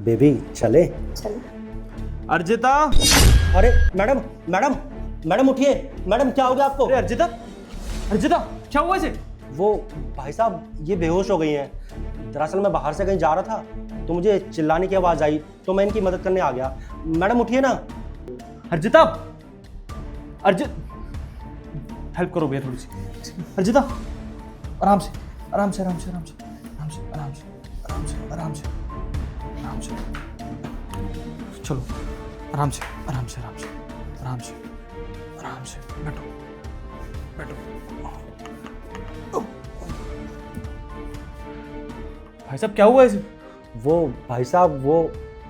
Baby चले। चलो। अर्जिता, अरे मैडम मैडम मैडम उठिए। मैडम क्या हो गया आपको? अरे अर्जिता, अर्जिता क्या हुआ इसे? वो भाई साहब ये बेहोश हो गई हैं। दरअसल मैं बाहर से कहीं जा रहा था तो मुझे चिल्लाने की आवाज़ आई तो मैं इनकी मदद करने आ गया। मैडम उठिए ना। अर्जिता, हेल्प करो भैया थोड़ी सी। अर्जिता आराम से आराम से आराम से आराम से आराम से आराम से आराम से आराम से आराम से, चलो आराम से आराम से आराम से आराम से आराम से, बैठो बैठो। भाई साहब क्या हुआ इसे? वो भाई साहब वो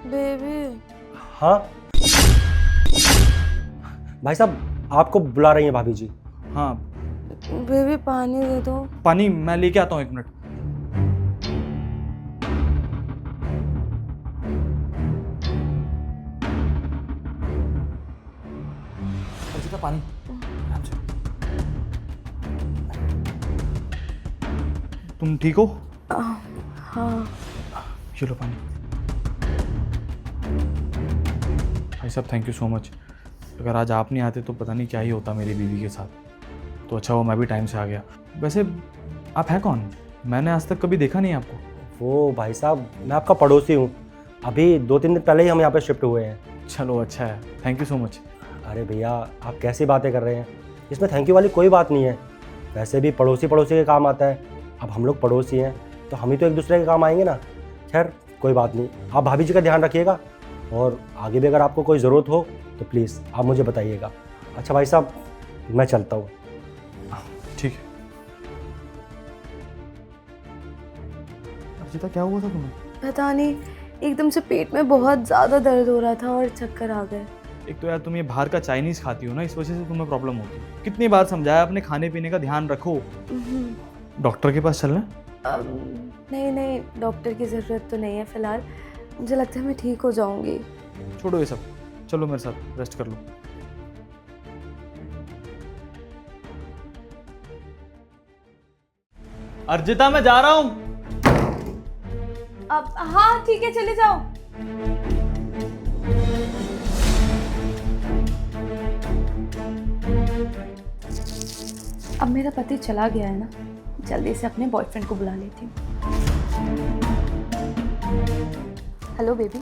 बेबी। हाँ भाई साहब आपको बुला रही हैं भाभी जी। हाँ बेबी पानी दे दो। पानी मैं लेके आता हूँ, 1 मिनट। अर्जिता पानी, आराम से। तुम ठीक हो? हाँ। ये लो पानी। भाई साहब थैंक यू सो मच। अगर आज आप नहीं आते तो पता नहीं क्या ही होता मेरी बीवी के साथ। तो अच्छा हुआ मैं भी टाइम से आ गया। वैसे आप हैं कौन? मैंने आज तक कभी देखा नहीं आपको। वो भाई साहब मैं आपका पड़ोसी हूँ। अभी 2-3 दिन पहले ही हम यहाँ पे शिफ्ट हुए हैं। चलो अच्छा है, थैंक यू सो मच। अरे भैया आप कैसी बातें कर रहे हैं? इसमें थैंक यू वाली कोई बात नहीं है। वैसे भी पड़ोसी पड़ोसी के काम आता है। अब हम लोग पड़ोसी हैं तो हम ही तो एक दूसरे के काम आएंगे ना। खैर कोई बात नहीं, आप भाभी जी का ध्यान रखिएगा और आगे भी अगर आपको कोई ज़रूरत हो तो प्लीज़ आप मुझे बताइएगा। अच्छा भाई साहब मैं चलता हूँ। ठीक है। अर्जिता क्या हुआ था तुम्हें? पता नहीं, एकदम से पेट में बहुत ज़्यादा दर्द हो रहा था और चक्कर आ गए। एक तो यार तुम ये बाहर का चाइनीज़ खाती हो ना, इस वजह से तुम्हें प्रॉब्लम होती है। कितनी बार समझाया अपने खाने पीने का ध्यान रखो। डॉक्टर के पास चलना? नहीं नहीं, डॉक्टर की ज़रूरत तो नहीं है फ़िलहाल। मुझे लगता है मैं ठीक हो जाऊंगी। छोड़ो ये सब, चलो मेरे साथ रेस्ट कर लो। अर्जिता मैं जा रहा हूँ। अब हाँ ठीक है, चले जाओ। अब मेरा पति चला गया है ना, जल्दी से अपने बॉयफ्रेंड को बुला लेती हूँ। Hello baby.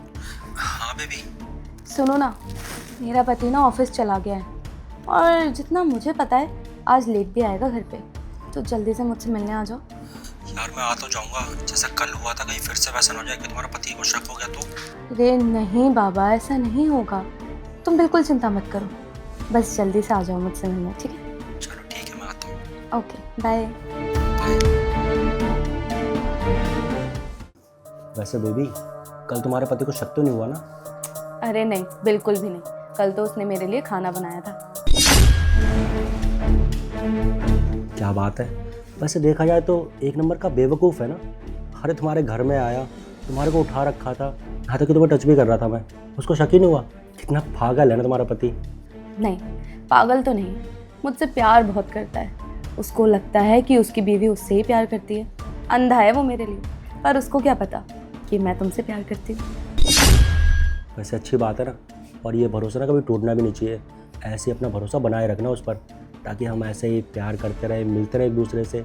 हाँ बेबी। सुनो ना, मेरा पति ना ऑफिस चला गया है और जितना मुझे पता है आज लेट भी आएगा घर पे, तो जल्दी से मुझसे मिलने आ जाओ। यार मैं आ तो जाऊँगा, जैसा कल हुआ था कहीं फिर से वैसा ना हो जाए कि तुम्हारा पति को शक हो गया तो। अरे नहीं बाबा, ऐसा नहीं होगा, तुम बिल्कुल चिंता मत करो। बस जल्दी से आ जाओ मुझसे मिलने, ठीक है? चलो ठीक है मैं आता हूँ। Okay bye. वैसे बेबी कल तुम्हारे पति को शक तो नहीं हुआ ना? अरे नहीं, बिल्कुल भी नहीं। कल तो उसने मेरे लिए खाना बनाया था। क्या बात है। वैसे देखा जाए तो एक नंबर का बेवकूफ़ है ना। अरे तुम्हारे घर में आया, तुम्हारे को उठा रखा था, यहाँ तक कि तुम्हें टच भी कर रहा था मैं, उसको शक ही नहीं हुआ? कितना पागल है ना तुम्हारा पति। नहीं, पागल तो नहीं, मुझसे प्यार बहुत करता है। उसको लगता है कि उसकी बीवी उससे ही प्यार करती है। अंधा है वो मेरे लिए, पर उसको क्या पता कि मैं तुमसे प्यार करती हूँ। वैसे अच्छी बात है ना, और ये भरोसा ना कभी टूटना भी नहीं चाहिए। ऐसे ही अपना भरोसा बनाए रखना उस पर, ताकि हम ऐसे ही प्यार करते रहे, मिलते रहे एक दूसरे से।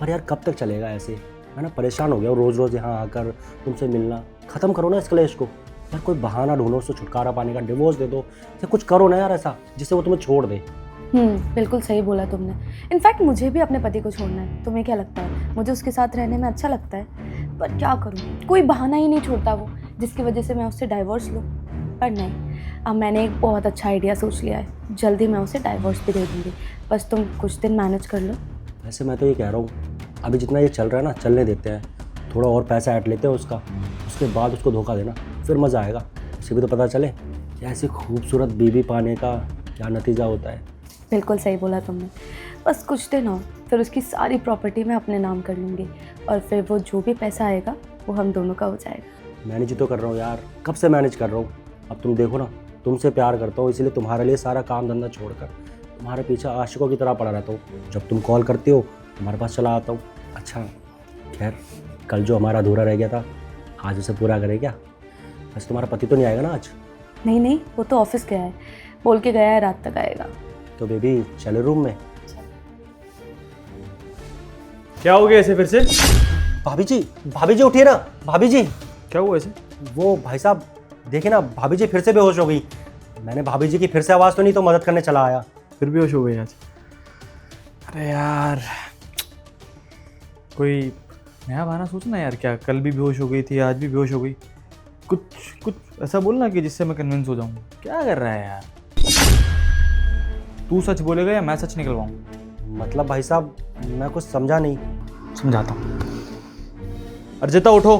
पर यार कब तक चलेगा ऐसे? मैं ना परेशान हो गया और रोज़ रोज़ यहाँ आकर तुमसे मिलना। ख़त्म करो ना इस क्लेश को। यार कोई बहाना ढूंढो उससे छुटकारा पाने का, डिवोर्स दे दो या कुछ करो ना यार ऐसा जिससे वो तुम्हें छोड़ दे। बिल्कुल सही बोला तुमने। इनफैक्ट मुझे भी अपने पति को छोड़ना है। तुम्हें क्या लगता है मुझे उसके साथ रहने में अच्छा लगता है? पर क्या करूँ, कोई बहाना ही नहीं छोड़ता वो, जिसकी वजह से मैं उससे डाइवोर्स लूँ। पर नहीं, अब मैंने एक बहुत अच्छा आइडिया सोच लिया है। जल्दी मैं उसे डाइवोर्स भी दे दूँगी, बस तुम कुछ दिन मैनेज कर लो। वैसे मैं तो ये कह रहा हूँ, अभी जितना ये चल रहा है ना चलने देते हैं, थोड़ा और पैसा ऐड लेते हैं उसका, उसके बाद उसको धोखा देना, फिर मज़ा आएगा। उसे भी तो पता चले कि ऐसी खूबसूरत बीवी पाने का क्या नतीजा होता है। बिल्कुल सही बोला तुमने। बस कुछ दिन और, फिर उसकी सारी प्रॉपर्टी मैं अपने नाम कर लूँगी और फिर वो जो भी पैसा आएगा वो हम दोनों का हो जाएगा। मैनेज तो कर रहा हूँ यार, कब से मैनेज कर रहा हूँ। अब तुम देखो ना, तुमसे प्यार करता हूँ इसलिए तुम्हारे लिए सारा काम धंधा छोड़कर तुम्हारे पीछे आशिकों की तरह पड़ा रहता हूँ। जब तुम कॉल करती हो तुम्हारे पास चला आता हूँ। अच्छा खैर, कल जो हमारा अधूरा रह गया था आज उसे पूरा करें क्या? वैसे तुम्हारा पति तो नहीं आएगा ना आज? नहीं नहीं, वो तो ऑफिस गया है, बोल के गया है रात तक आएगा। तो बेबी चलो रूम में। क्या हो गया ऐसे फिर से? भाभी जी उठिए ना। भाभी जी, क्या हुआ ऐसे? वो भाई साहब देखिए ना, भाभी जी फिर से बेहोश हो गई। मैंने भाभी जी की फिर से आवाज़ सुनी तो मदद करने चला आया। फिर बेहोश हो गई आज? अरे यार, कोई नया बहाना सोचना यार। क्या कल भी बेहोश हो गई थी, आज भी बेहोश हो गई? कुछ ऐसा बोलना कि जिससे मैं कन्विंस हो जाऊँ। क्या कर रहा है यार? तू सच बोलेगा या मैं सच निकलवाऊँ? मतलब भाई साहब मैं कुछ समझा नहीं। समझाता हूँ। अर्जिता उठो।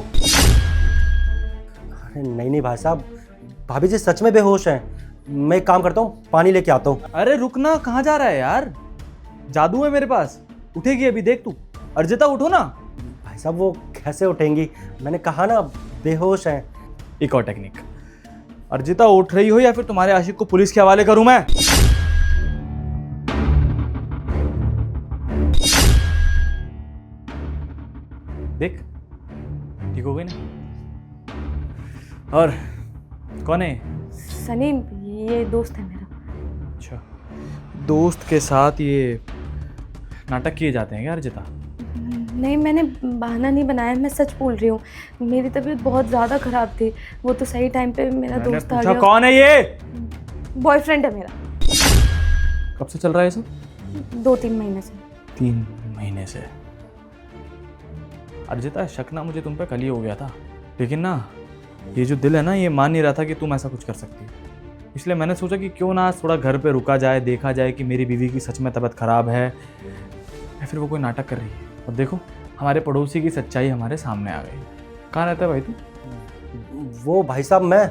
अरे नहीं भाई साहब, भाभी जी सच में बेहोश हैं। मैं एक काम करता हूँ, पानी लेके आता हूँ। अरे रुकना, कहाँ जा रहा है यार? जादू है मेरे पास, उठेगी अभी, देख तू। अर्जिता उठो ना। भाई साहब वो कैसे उठेंगी? मैंने कहा ना बेहोश हैं। एक और टेक्निक। अर्जिता उठ रही हो या फिर तुम्हारे आशिक को पुलिस के हवाले करूं मैं? देख, ठीक हो गई ना? और कौन है? सनी, ये दोस्त है मेरा। अच्छा, दोस्त के साथ ये नाटक किए जाते हैं क्या अर्जिता? नहीं, मैंने बहाना नहीं बनाया, मैं सच बोल रही हूँ। मेरी तबीयत बहुत ज़्यादा ख़राब थी, वो तो सही टाइम पे मेरा मैंने दोस्त आ पूछा गया। कौन है ये? बॉयफ्रेंड है मेरा। कब से चल रहा है ये सब? 2-3 महीने से। 3 महीने से। अर्जिता, शक ना मुझे तुम पे कल ही हो गया था, लेकिन ना ये जो दिल है ना, ये मान नहीं रहा था कि तुम ऐसा कुछ कर सकती हो। इसलिए मैंने सोचा कि क्यों ना आज थोड़ा घर पे रुका जाए, देखा जाए कि मेरी बीवी की सच में तबीयत खराब है या फिर वो कोई नाटक कर रही है। और देखो, हमारे पड़ोसी की सच्चाई हमारे सामने आ गई। कहाँ रहता है भाई तू? वो भाई साहब मैं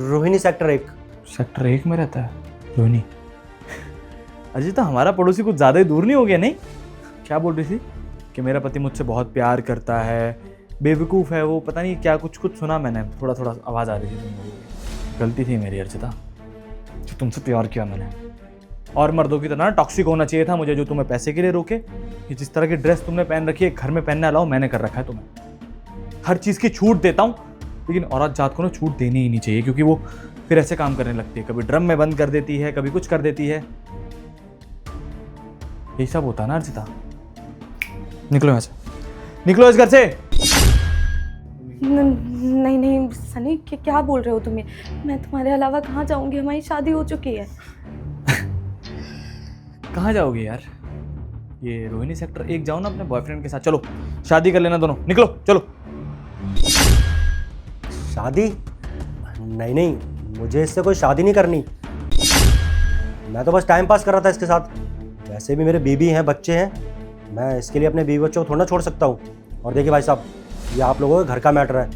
रोहिणी सेक्टर 1। सेक्टर 1 में रहता है रोहिणी? अर्जिता, हमारा पड़ोसी कुछ ज़्यादा ही दूर नहीं हो गया? नहीं, क्या बोल रही थी कि मेरा पति मुझसे बहुत प्यार करता है, बेवकूफ़ है वो, पता नहीं क्या कुछ सुना मैंने। थोड़ा आवाज़ आ रही थी तुम लोगों की। गलती थी मेरी अर्जिता, जो तुमसे प्यार किया मैंने। और मर्दों की तरह टॉक्सिक होना चाहिए था मुझे, जो तुम्हें पैसे के लिए रोके। कि जिस तरह की ड्रेस तुमने पहन रखी है, घर में पहनने अलाउ मैंने कर रखा है तुम्हें। हर चीज़ की छूट देता हूँ, लेकिन औरत जात को ना छूट देनी ही नहीं चाहिए, क्योंकि वो फिर ऐसे काम करने लगती है। कभी ड्रम में बंद कर देती है, कभी कुछ कर देती है। यही सब होता है ना अर्जिता। निकलो यहाँ से, निकलो इस घर से। नहीं सनी, क्या बोल रहे हो तुम? मैं तुम्हारे अलावा कहाँ जाऊंगी? हमारी शादी हो चुकी है। कहाँ जाओगे यार? ये रोहिणी सेक्टर 1 जाओ ना अपने बॉयफ्रेंड के साथ। चलो शादी कर लेना दोनों, निकलो चलो। शादी? नहीं, मुझे इससे कोई शादी नहीं करनी। मैं तो बस टाइम पास कर रहा था इसके साथ। वैसे भी मेरे बीबी हैं, बच्चे हैं। मैं इसके लिए अपने बीवी बच्चों को थोड़ा ना छोड़ सकता हूँ। और देखिए भाई साहब, ये आप लोगों के घर का मैटर है,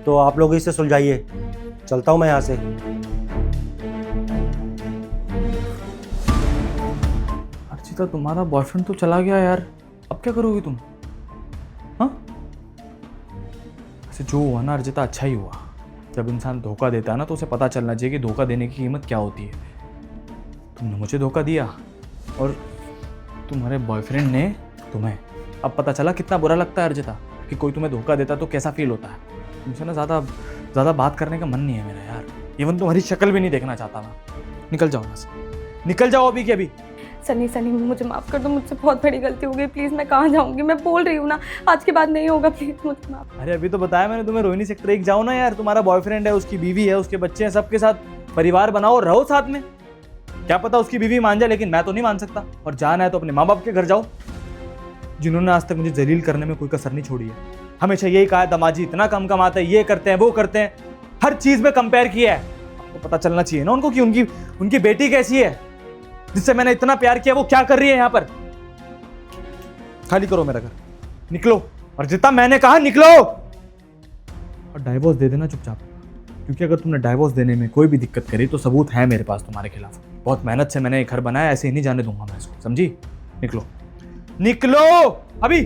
तो आप लोग इससे सुलझाइए। चलता हूँ मैं यहाँ से। अर्चिता, तुम्हारा बॉयफ्रेंड तो चला गया यार, अब क्या करोगी तुम? हाँ, ऐसे जो हुआ ना अर्जिता, अच्छा ही हुआ। जब इंसान धोखा देता है ना, तो उसे पता चलना चाहिए कि धोखा देने की कीमत क्या होती है। तुमने मुझे धोखा दिया और तुम्हारे बॉयफ्रेंड ने तुम्हें। अब पता चला कितना बुरा लगता है अर्जिता, कि कोई तुम्हें धोखा देता तो कैसा फील होता है। तुमसे ना ज़्यादा बात करने का मन नहीं है मेरा यार। इवन तुम्हारी शक्ल भी नहीं देखना चाहता मैं। निकल जाओ यहाँ से, निकल जाओ अभी के अभी। सनी मुझे माफ़ कर दो, मुझसे बहुत बड़ी गलती हो गई। प्लीज़, मैं कहाँ जाऊँगी? मैं बोल रही हूँ ना, आज के बाद नहीं होगा। प्लीज़ मुझे माफ़। अरे अभी तो बताया मैंने तुम्हें, रोहिणी सेक्टर 1 जाओ ना यार। तुम्हारा बॉयफ्रेंड है, उसकी बीवी है, उसके बच्चे हैं, सबके साथ परिवार बनाओ, रहो साथ में। क्या पता उसकी बीवी मान जाए, लेकिन मैं तो नहीं मान सकता। और जाना है तो अपने माँ बाप के घर जाओ, जिन्होंने आज तक मुझे जलील करने में कोई कसर नहीं छोड़ी है। हमेशा यही कहा है, दमाजी इतना कम कमाते हैं, ये करते हैं, वो करते हैं, हर चीज़ में कंपेयर किया है। आपको पता चलना चाहिए ना उनको कि उनकी बेटी कैसी है, जिससे मैंने इतना प्यार किया, वो क्या कर रही है यहाँ पर। खाली करो मेरा घर, निकलो। और जितना मैंने कहा निकलो, और डाइवोर्स दे देना चुपचाप। क्योंकि अगर तुमने डाइवोर्स देने में कोई भी दिक्कत करी तो सबूत है मेरे पास तुम्हारे खिलाफ। बहुत मेहनत से मैंने एक घर बनाया, ऐसे ही नहीं जाने दूंगा मैं इसको, समझी? निकलो, निकलो अभी।